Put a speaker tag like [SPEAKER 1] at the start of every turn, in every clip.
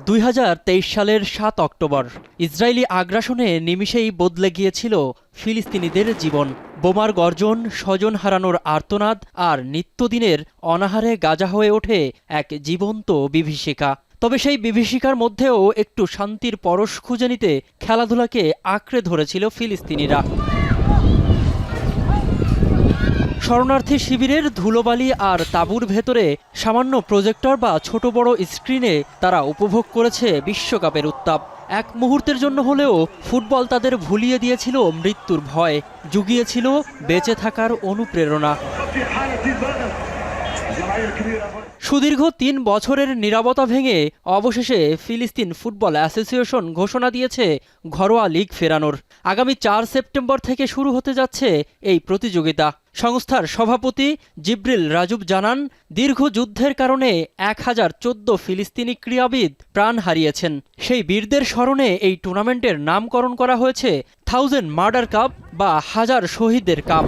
[SPEAKER 1] 2023 সালের 7 October Israeli আগ্রাসনে নিমিষেই বদলে গিয়েছিল ফিলিস্তিনিদের জীবন। বোমার গর্জন, স্বজন হারানোর আর্তনাদ আর নিত্যদিনের অনাহারে গাজা হয়ে ওঠে এক জীবন্ত বিভীষিকা। তবে সেই বিভীষিকার মধ্যেও একটু শান্তির পরশ খুঁজে নিতে খেলাধুলাকে আঁকড়ে ধরেছিল ফিলিস্তিনিরা। শরণার্থী শিবিরের ধুলোবালি আর তাঁবুর ভেতরে সামান্য প্রজেক্টর বা ছোট বড় স্ক্রিনে তারা উপভোগ করেছে বিশ্বকাপের উত্তাপ। এক মুহূর্তের জন্য হলেও ফুটবল তাদের ভুলিয়ে দিয়েছিল মৃত্যুর ভয়, জুগিয়েছিল বেঁচে থাকার অনুপ্রেরণা। সুদীর্ঘ 3 বছরের নীরবতা ভেঙে অবশেষে ফিলিস্তিন ফুটবল অ্যাসোসিয়েশন ঘোষণা দিয়েছে ঘরোয়া লিগ ফেরানোর। আগামী 4 সেপ্টেম্বর থেকে শুরু হতে যাচ্ছে এই প্রতিযোগিতা। সংস্থার সভাপতি জিব্রিল রাজুব জানান, দীর্ঘ যুদ্ধের কারণে 1014 ফিলিস্তিনি ক্রীড়াবিদ প্রাণ হারিয়েছেন। সেই বীরদের স্মরণে এই টুর্নামেন্টের নামকরণ করা হয়েছে 1000 মার্ডার কাপ বা 1000 শহীদদের কাপ।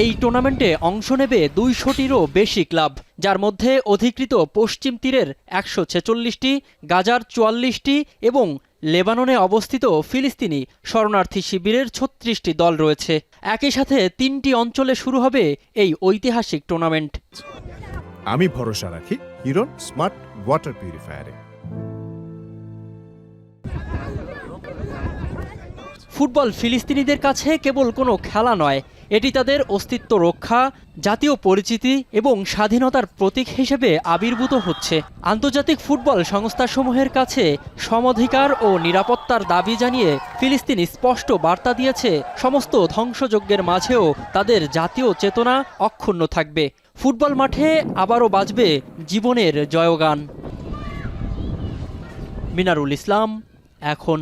[SPEAKER 1] এই টুর্নামেন্টে অংশ নেবে 200টিরও বেশি ক্লাব, যার মধ্যে অধিকৃত পশ্চিম তীরের 146টি, গাজার 44টি এবং লেবাননে অবস্থিত ফিলিস্তিনি শরণার্থী শিবিরের 36টি দল রয়েছে। একই সাথে 3টি অঞ্চলে শুরু হবে এই ঐতিহাসিক টুর্নামেন্ট।
[SPEAKER 2] আমি ভরসা রাখি হিরন স্মার্ট ওয়াটার পিউরিফায়ারে।
[SPEAKER 1] ফুটবল ফিলিস্তিনিদের কাছে কেবল কোনো খেলা নয়, এটি তাদের অস্তিত্ব রক্ষা, জাতীয় পরিচিতি এবং স্বাধীনতার প্রতীক হিসেবে আবির্ভূত হচ্ছে। আন্তর্জাতিক ফুটবল সংস্থাসমূহের কাছে সমঅধিকার ও নিরাপত্তার দাবি জানিয়ে ফিলিস্তিন স্পষ্ট বার্তা দিয়েছে, সমস্ত ধ্বংসযজ্ঞের মাঝেও তাদের জাতীয় চেতনা অক্ষুণ্ণ থাকবে। ফুটবল মাঠে আবারও বাজবে জীবনের জয়গান। মিনারুল ইসলাম, এখন।